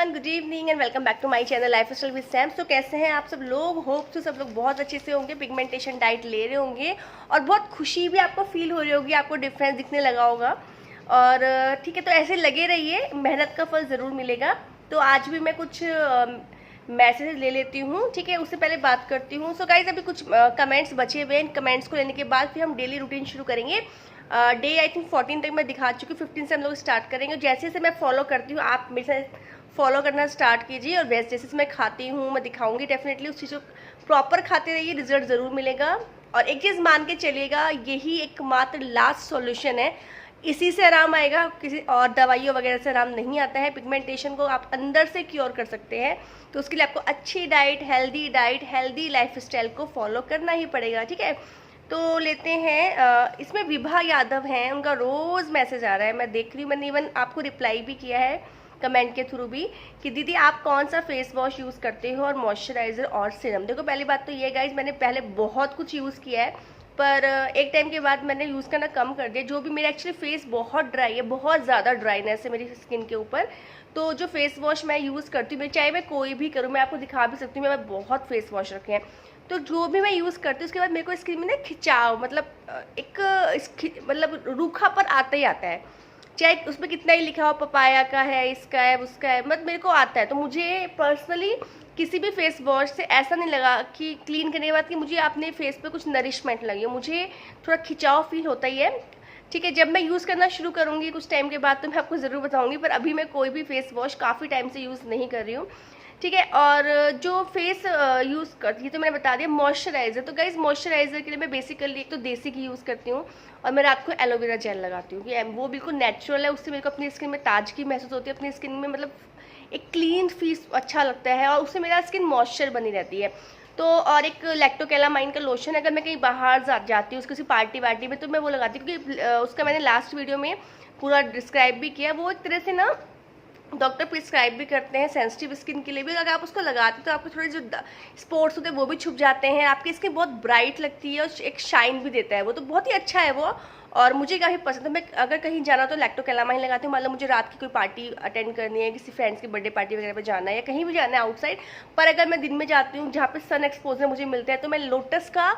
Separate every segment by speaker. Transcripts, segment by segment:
Speaker 1: Everyone, good evening and welcome back to my channel lifestyle with Sam. तो कैसे हैं आप सब लोग? होप तो सब लोग बहुत अच्छे से होंगे, पिगमेंटेशन डाइट ले रहे होंगे और बहुत खुशी भी आपको फील हो रही होगी, आपको डिफरेंस दिखने लगा होगा। और ठीक है, तो ऐसे लगे रहिए, मेहनत का फल ज़रूर मिलेगा। तो आज भी मैं कुछ मैसेज ले लेती हूँ, ठीक है। उससे पहले बात करती हूँ। सो गाइज, अभी कुछ कमेंट्स बचे हुए हैं। कमेंट्स को लेने के बाद फिर हम डेली रूटीन शुरू करेंगे। डे आई थिंक 14 तक मैं दिखा चुकी हूँ, 15 से हम लोग स्टार्ट करेंगे। जैसे जैसे मैं फॉलो करती हूँ आप मेरे साथ फॉलो करना स्टार्ट कीजिए। और जैसे जैसे मैं खाती हूँ मैं दिखाऊंगी, डेफिनेटली उस चीज़ को प्रॉपर खाते रहिए, रिजल्ट ज़रूर मिलेगा। और एक चीज़ मान के चलिएगा, यही एकमात्र लास्ट सॉल्यूशन है। इसी से आराम आएगा, किसी और दवाइयों वगैरह से आराम नहीं आता है। पिगमेंटेशन को आप अंदर से क्योर कर सकते हैं, तो उसके लिए आपको अच्छी डाइट, हेल्दी लाइफस्टाइल को फॉलो करना ही पड़ेगा, ठीक है। तो लेते हैं, इसमें विभा यादव हैं, उनका रोज़ मैसेज आ रहा है, मैं देख रही हूँ। मैंने इवन आपको रिप्लाई भी किया है कमेंट के थ्रू भी कि दीदी आप कौन सा फेस वॉश यूज़ करते हो और मॉइस्चराइज़र और सीरम। देखो, पहली बात तो ये गाइज, मैंने पहले बहुत कुछ यूज़ किया है, पर एक टाइम के बाद मैंने यूज़ करना कम कर दिया। जो भी मेरा एक्चुअली फेस बहुत ड्राई है, बहुत ज़्यादा ड्राइनेस है मेरी स्किन के ऊपर। तो जो फेस वॉश मैं यूज़ करती हूँ, चाहे मैं कोई भी करूँ, मैं आपको दिखा भी सकती हूँ, मैं बहुत फेस वॉश रखे हैं। तो जो भी मैं यूज़ करती हूँ उसके बाद मेरे को स्किन में ना खिंचाव, मतलब मतलब रूखापन आता ही आता है। चाहे उसमें कितना ही लिखा हो, पपाया का है, इसका है, उसका है, मतलब मेरे को आता है। तो मुझे पर्सनली किसी भी फेस वॉश से ऐसा नहीं लगा कि क्लीन करने के बाद कि मुझे अपने फेस पे कुछ नरिशमेंट लगी। मुझे थोड़ा खिंचाव फील होता ही है, ठीक है। जब मैं यूज़ करना शुरू करूँगी कुछ टाइम के बाद तो मैं आपको ज़रूर बताऊँगी, पर अभी मैं कोई भी फेस वॉश काफ़ी टाइम से यूज़ नहीं कर रही हूँ, ठीक है। और जो फेस यूज़ करती है तो मैंने बता दिया। मॉइस्चराइज़र, तो गाइज मॉइस्चराइज़र के लिए मैं बेसिकली एक तो देसी घी यूज़ करती हूँ और मैं रात को एलोवेरा जेल लगाती हूँ, कि वो बिल्कुल नेचुरल है। उससे मेरे को अपनी स्किन में ताजगी महसूस होती है, अपनी स्किन में मतलब एक क्लीन फीस अच्छा लगता है, और उससे मेरा स्किन मॉइस्चर बनी रहती है। तो और एक लैक्टोकैलामाइन का लोशन, अगर मैं कहीं बाहर जाती हूँ किसी पार्टी वार्टी में, तो मैं वो लगाती हूँ, क्योंकि उसका मैंने लास्ट वीडियो में पूरा डिस्क्राइब भी किया। वो एक तरह से ना डॉक्टर प्रिस्क्राइब भी करते हैं सेंसिटिव स्किन के लिए भी। अगर आप उसको लगाते हैं तो आपको थोड़े जो स्पॉट्स होते हैं वो भी छुप जाते हैं, आपकी स्किन बहुत ब्राइट लगती है और एक शाइन भी देता है वो। तो बहुत ही अच्छा है वो, और मुझे काफ़ी पसंद है। मैं अगर कहीं जाना तो लैक्टोकैलामाइन लगाती हूँ। मतलब मुझे रात की कोई पार्टी अटेंड करनी है, किसी फ्रेंड्स की बर्थडे पार्टी वगैरह पे जाना है, या कहीं भी जाना है आउटसाइड। पर अगर मैं दिन में जाती हूँ जहाँ पे सन एक्सपोजर मुझे मिलता है, तो मैं लोटस का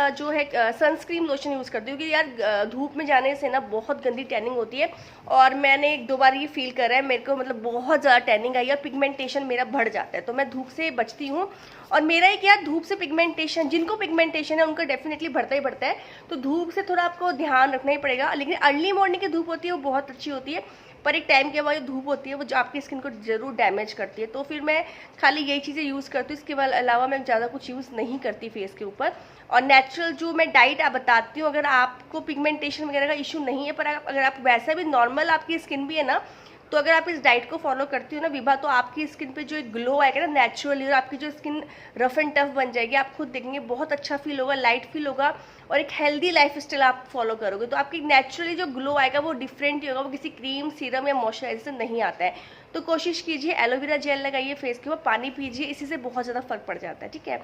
Speaker 1: जो है सनस्क्रीन लोशन यूज़ करती हूँ। क्योंकि यार धूप में जाने से ना बहुत गंदी टैनिंग होती है, और मैंने एक दो बार ये फील करा है मेरे को, मतलब बहुत ज़्यादा टैनिंग आई है और पिगमेंटेशन मेरा बढ़ जाता है। तो मैं धूप से बचती हूँ। और मेरा एक यार धूप से पिगमेंटेशन, जिनको पिगमेंटेशन है उनका डेफिनेटली बढ़ता ही बढ़ता है। तो धूप से थोड़ा आपको ध्यान रखना ही पड़ेगा। लेकिन अर्ली मॉर्निंग की धूप होती है वो बहुत अच्छी होती है, पर एक टाइम के बाद जो धूप होती है वो जो आपकी स्किन को ज़रूर डैमेज करती है। तो फिर मैं खाली यही चीज़ें यूज़ करती हूँ, इसके अलावा मैं ज़्यादा कुछ यूज़ नहीं करती फेस के ऊपर। और नेचुरल जो मैं डाइट आप बताती हूँ, अगर आपको पिगमेंटेशन वगैरह का इशू नहीं है, पर अगर आप वैसा भी नॉर्मल आपकी स्किन भी है ना, तो अगर आप इस डाइट को फॉलो करती हो ना विभा, तो आपकी स्किन पे जो एक ग्लो आएगा ना नेचुरली, और आपकी जो स्किन रफ एंड टफ बन जाएगी, आप खुद देखेंगे बहुत अच्छा फील होगा, लाइट फील होगा, और एक हेल्दी लाइफस्टाइल आप फॉलो करोगे। तो आपकी नेचुरली जो ग्लो आएगा वो डिफरेंट ही होगा, वो किसी क्रीम, सीरम या मॉइस्चराइजर से नहीं आता है। तो कोशिश कीजिए, एलोवेरा जेल लगाइए फेस के ऊपर, पानी पीजिए, इसी से बहुत ज़्यादा फर्क पड़ जाता है, ठीक है।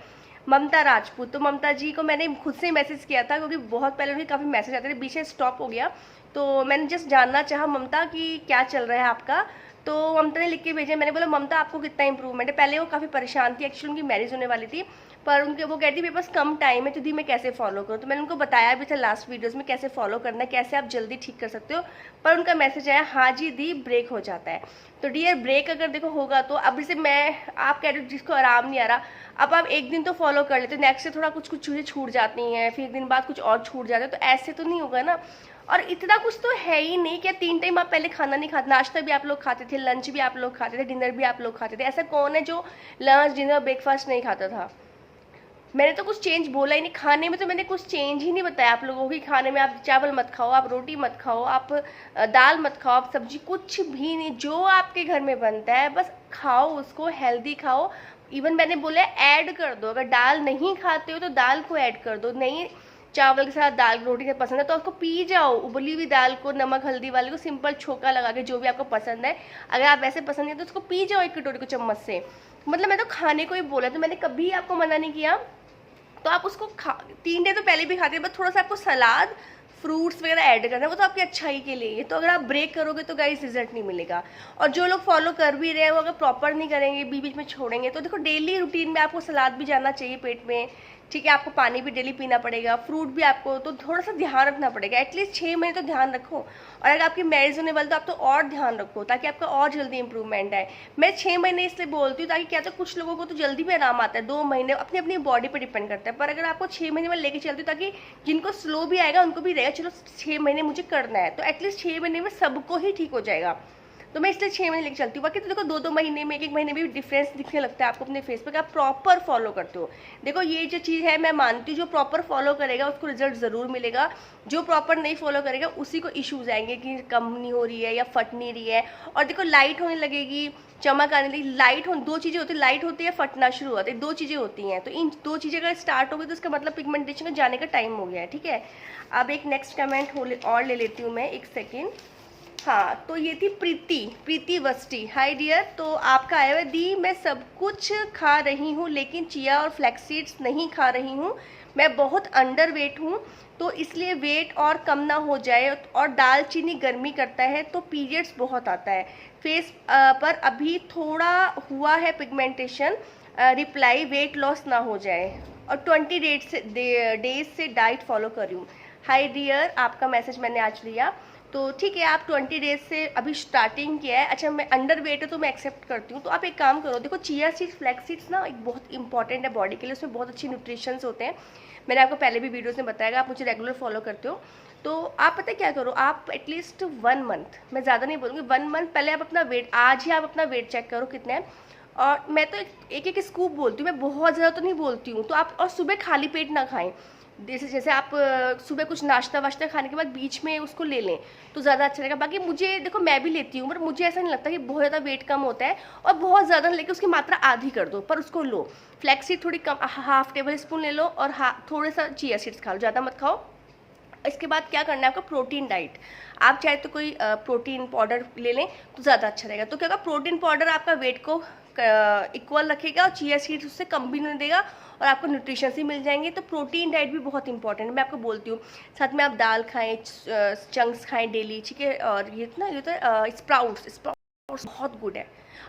Speaker 1: ममता राजपूत, तो ममता जी को मैंने खुद से मैसेज किया था, क्योंकि बहुत पहले उन्हें काफ़ी मैसेज आते थे, बीच में स्टॉप हो गया। तो मैंने जस्ट जानना चाहा ममता कि क्या चल रहा है आपका। तो ममता ने लिख के भेजा। मैंने बोला ममता आपको कितना इंप्रूवमेंट है। पहले वो काफ़ी परेशान थी, एक्चुअली उनकी मैरिज होने वाली थी, पर उनके वो कहती मेरे पास कम टाइम है, तो दी मैं कैसे फॉलो करूँ। तो मैंने उनको बताया भी था लास्ट वीडियोज़ में कैसे फॉलो करना है, कैसे आप जल्दी ठीक कर सकते हो। पर उनका मैसेज आया, हाँ जी दी ब्रेक हो जाता है। तो डियर ब्रेक अगर देखो होगा तो अब जैसे मैं, आप कह रहे हो जिसको आराम नहीं आ रहा, अब आप एक दिन तो फॉलो कर लेते हो, नेक्स्ट से थोड़ा कुछ कुछ चीज़ें छूट जाती हैं, फिर एक दिन बाद कुछ और छूट जाता है, तो ऐसे तो नहीं होगा ना। और इतना कुछ तो है ही नहीं कि 3 टाइम आप पहले खाना नहीं खाते, नाश्ता भी आप लोग खाते थे, लंच भी आप लोग खाते थे, डिनर भी आप लोग खाते थे। ऐसा कौन है जो लंच, डिनर, ब्रेकफास्ट नहीं खाता था? मैंने तो कुछ चेंज बोला ही नहीं। खाने में तो मैंने कुछ चेंज ही नहीं बताया आप लोगों की। खाने में आप चावल मत खाओ, आप रोटी मत खाओ, आप दाल मत खाओ, आप सब्जी, कुछ भी नहीं। जो आपके घर में बनता है बस खाओ, उसको हेल्दी खाओ। इवन मैंने बोला ऐड कर दो, अगर दाल नहीं खाते हो तो दाल को ऐड कर दो। नहीं चावल के साथ दाल रोटी से पसंद है तो उसको पी जाओ, उबली हुई दाल को नमक हल्दी वाले को सिंपल छोका लगा के, जो भी आपको पसंद है। अगर आप वैसे पसंद है तो उसको पी जाओ एक कटोरी को चम्मच से। मतलब मैं तो खाने को ही बोला, तो मैंने कभी आपको मना नहीं किया। तो आप उसको 3 डे तो पहले भी खाते हैं, बस थोड़ा सा आपको सलाद, फ्रूट्स वगैरह ऐड करना है, वो तो आपकी अच्छाई के लिए है। तो अगर आप ब्रेक करोगे तो गाइस रिजल्ट नहीं मिलेगा। और जो लोग फॉलो कर भी रहे हैं वो अगर प्रॉपर नहीं करेंगे, बीच बीच में छोड़ेंगे, तो देखो डेली रूटीन में आपको सलाद भी जाना चाहिए पेट में, ठीक है, आपको पानी भी डेली पीना पड़ेगा, फ्रूट भी आपको तो थोड़ा सा ध्यान रखना पड़ेगा, एटलीस्ट 6 महीने तो ध्यान रखो। और अगर आपकी मैरिज होने वाली तो आप तो और ध्यान रखो ताकि आपका और जल्दी इंप्रूवमेंट आए। मैं 6 महीने इसलिए बोलती हूँ ताकि क्या तो कुछ लोगों को तो जल्दी भी आराम आता है, 2 महीने अपनी अपनी बॉडी पर डिपेंड करता है, पर अगर आपको 6 महीने में लेके चलती हूँ ताकि जिनको स्लो भी आएगा उनको भी रहेगा चलो 6 महीने मुझे करना है, तो एटलीस्ट 6 महीने में सबको ही ठीक हो जाएगा। तो मैं इसलिए 6 महीने लेके चलती हूँ। बाकी तो देखो 2-2 महीने में, 1-1 महीने में भी डिफरेंस दिखने लगता है आपको अपने फेस पर, आप प्रॉपर फॉलो करते हो। देखो ये जो चीज़ है मैं मानती हूँ, जो प्रॉपर फॉलो करेगा उसको रिजल्ट ज़रूर मिलेगा, जो प्रॉपर नहीं फॉलो करेगा उसी को इश्यूज आएंगे कि कम नहीं हो रही है या फट नहीं रही है। और देखो लाइट होने लगेगी, चमक आने लगी, लाइट हो, 2 चीज़ें होती है, लाइट होती है, फटना शुरू होता है, 2 चीज़ें होती हैं। तो इन 2 चीज़ें अगर स्टार्ट हो गई तो इसका मतलब पिगमेंटेशन का जाने का टाइम हो गया है, ठीक है। अब एक नेक्स्ट कमेंट और ले लेती हूँ मैं, एक सेकेंड। हाँ, तो ये थी प्रीति वस्टी। हाय डियर, तो आपका आया हुआ दी, मैं सब कुछ खा रही हूँ लेकिन चिया और फ्लैक्स सीड्स नहीं खा रही हूँ। मैं बहुत अंडर वेट हूँ तो इसलिए वेट और कम ना हो जाए, और दालचीनी गर्मी करता है तो पीरियड्स बहुत आता है। फेस पर अभी थोड़ा हुआ है पिगमेंटेशन, रिप्लाई वेट लॉस ना हो जाए, और 20 डेज से डाइट फॉलो कर रही हूँ। हाय डियर, आपका मैसेज मैंने आज लिया, तो ठीक है, आप 20 डेज से अभी स्टार्टिंग किया है। अच्छा, मैं अंडर वेट है तो मैं एक्सेप्ट करती हूँ। तो आप एक काम करो, देखो चिया सीड्स फ्लैक्स सीड्स ना एक बहुत इंपॉर्टेंट है बॉडी के लिए, उसमें बहुत अच्छी न्यूट्रिशंस होते हैं। मैंने आपको पहले भी वीडियोस में बताया, आप मुझे रेगुलर फॉलो करते हो। तो आप पता क्या करो, आप एटलीस्ट 1 मंथ, मैं ज़्यादा नहीं बोलूँगी, 1 मंथ पहले आप अपना वेट, आज ही आप अपना वेट चेक करो कितना है। और मैं तो एक स्कूप बोलती हूँ, मैं बहुत ज़्यादा तो नहीं बोलती हूँ। तो आप और सुबह खाली पेट ना खाएं, जैसे आप सुबह कुछ नाश्ता वाश्ता खाने के बाद बीच में उसको ले लें तो ज़्यादा अच्छा रहेगा। बाकी मुझे देखो, मैं भी लेती हूँ, पर मुझे ऐसा नहीं लगता कि बहुत ज़्यादा वेट कम होता है, और बहुत ज़्यादा लेके उसकी मात्रा आधी कर दो, पर उसको लो। फ्लैक्स सीड थोड़ी कम, हाफ टेबल स्पून ले लो, और थोड़े सा चिया सीड्स खा लो, ज़्यादा मत खाओ। इसके बाद क्या करना है आपका, प्रोटीन डाइट। आप चाहे तो कोई प्रोटीन पाउडर ले लें तो ज़्यादा अच्छा रहेगा। तो क्या होगा, प्रोटीन पाउडर आपका वेट को इक्वल रखेगा, और चिया सीड्स उससे कम भी नहीं देगा, और आपको न्यूट्रिशन ही मिल जाएंगे। तो प्रोटीन डाइट भी बहुत इंपॉर्टेंट है, मैं आपको बोलती हूँ। साथ में आप दाल खाएं, चंक्स खाएं डेली, ठीक है। और ये तो स्प्राउट्स बहुत गुड है।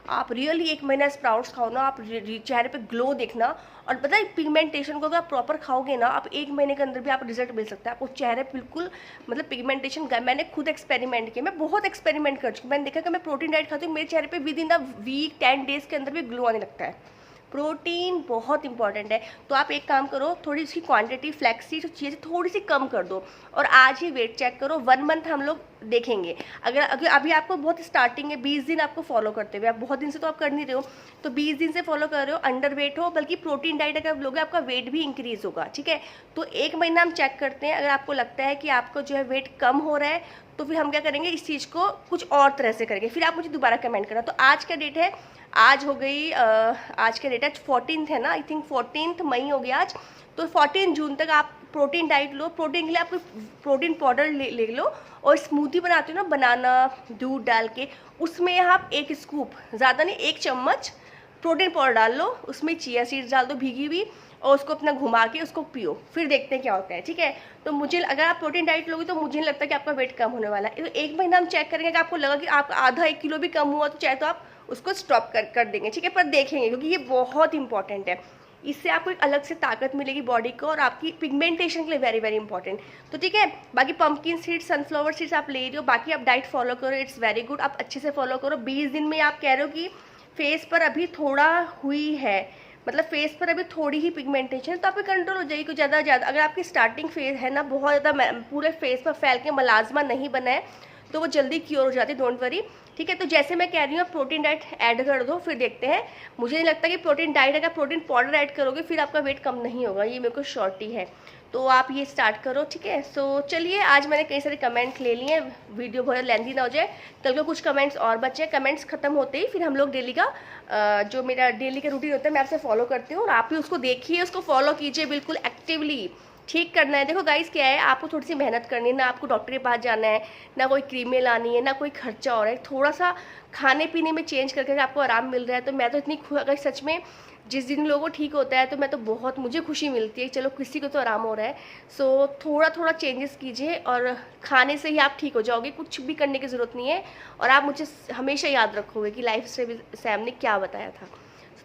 Speaker 1: आप रियली 1 महीना स्प्राउट्स खाओ ना, आप चेहरे पे ग्लो देखना। और पता है पिगमेंटेशन को अगर आप प्रॉपर खाओगे ना, आप 1 महीने के अंदर भी आप रिजल्ट मिल सकता है आपको, चेहरे बिल्कुल मतलब पिगमेंटेशन। मैंने खुद एक्सपेरिमेंट किया, मैं बहुत एक्सपेरिमेंट कर चुकी हूँ। मैंने देखा कि मैं प्रोटीन डाइट खाती हूँ, मेरे चेहरे पे within the week 10 days के अंदर भी ग्लो आने लगता है। प्रोटीन बहुत इंपॉर्टेंट है। तो आप एक काम करो, थोड़ी इसकी क्वांटिटी फ्लैक्स सीड चीज़ें थोड़ी सी कम कर दो, और आज ही वेट चेक करो। 1 मंथ हम लोग देखेंगे। अगर अभी आपको बहुत स्टार्टिंग है, 20 दिन आपको फॉलो करते हुए, आप बहुत दिन से तो आप कर नहीं रहे हो, तो 20 दिन से फॉलो कर रहे हो, अंडर वेट हो, बल्कि प्रोटीन डाइट अगर लोगे आपका वेट भी इंक्रीज होगा, ठीक है। तो 1 महीना हम चेक करते हैं, अगर आपको लगता है कि आपको जो है वेट कम हो रहा है, तो फिर हम क्या करेंगे, इस चीज़ को कुछ और तरह से करेंगे, फिर आप मुझे दोबारा कमेंट करना। तो आज का डेट है, आज हो गई आज का डेट है 14 है ना, आई थिंक 14 मई हो गया आज। तो 14 जून तक आप प्रोटीन डाइट लो। प्रोटीन के लिए आप प्रोटीन पाउडर ले लो, और स्मूथी बनाते हो ना बनाना दूध डाल के, उसमें आप 1 स्कूप, ज़्यादा नहीं, 1 चम्मच प्रोटीन पाउडर डाल लो, उसमें चिया सीड्स डाल दो भीगी हुई, और उसको अपना घुमा के उसको पियो, फिर देखते हैं क्या होता है, ठीक है। तो मुझे, अगर आप प्रोटीन डाइट लोगे तो मुझे नहीं लगता कि आपका वेट कम होने वाला है। 1 महीना हम चेक करेंगे कि आपको लगा कि आपका आधा 1 किलो भी कम हुआ, तो चाहे तो आप उसको स्टॉप कर देंगे, ठीक है, पर देखेंगे, क्योंकि ये बहुत इंपॉर्टेंट है। इससे आपको एक अलग से ताकत मिलेगी बॉडी को, और आपकी पिगमेंटेशन के लिए वेरी वेरी इंपॉर्टेंट। तो ठीक है, बाकी पंपकिन सीड्स, सनफ्लावर सीड्स आप ले रहे हो, बाकी आप डाइट फॉलो करो, इट्स वेरी गुड, आप अच्छे से फॉलो करो। 20 दिन में आप कह रहे हो कि फेस पर अभी थोड़ा हुई है, मतलब फेस पर अभी थोड़ी ही पिगमेंटेशन, तो आप कंट्रोल हो जाएगी। कुछ ज़्यादा अगर आपकी स्टार्टिंग फेज है ना, बहुत ज़्यादा पूरे फेस पर फैल के मलाजमा नहीं बना है, तो वो जल्दी क्योर हो जाती है, डोंट वरी, ठीक है। तो जैसे मैं कह रही हूँ, प्रोटीन डाइट ऐड कर दो, फिर देखते हैं। मुझे नहीं लगता कि प्रोटीन डाइट, अगर प्रोटीन पाउडर ऐड करोगे फिर आपका वेट कम नहीं होगा, ये मेरे को श्योरिटी है। तो आप ये स्टार्ट करो, ठीक है। सो चलिए, आज मैंने कई सारे कमेंट ले लिए, वीडियो बहुत लेंथी ना हो जाए, कल को कुछ कमेंट्स और बचे। कमेंट्स खत्म होते ही फिर हम लोग डेली का जो मेरा डेली का रूटीन होता है, मैं आपसे फॉलो करती हूँ, और आप भी उसको देखिए, उसको फॉलो कीजिए बिल्कुल एक्टिवली, ठीक करना है। देखो गाइस क्या है, आपको थोड़ी सी मेहनत करनी है, ना आपको डॉक्टर के पास जाना है, ना कोई क्रीमें लानी है, ना कोई खर्चा हो रहा है। थोड़ा सा खाने पीने में चेंज करके आपको आराम मिल रहा है तो मैं तो इतनी अगर सच में जिस दिन लोगों को ठीक होता है तो मैं तो बहुत, मुझे खुशी मिलती है, चलो किसी को तो आराम हो रहा है। सो थोड़ा थोड़ा चेंजेस कीजिए और खाने से ही आप ठीक हो जाओगे, कुछ भी करने की ज़रूरत नहीं है। और आप मुझे हमेशा याद रखोगे कि लाइफ स्टाइल सैम ने क्या बताया था।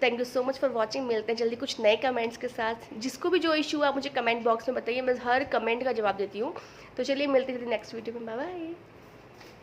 Speaker 1: Thank you so much for watching. मिलते हैं जल्दी कुछ नए कमेंट्स के साथ। जिसको भी जो इशू है आप मुझे कमेंट बॉक्स में बताइए, मैं हर कमेंट का जवाब देती हूँ। तो चलिए मिलते हैं नेक्स्ट वीडियो में। Bye bye.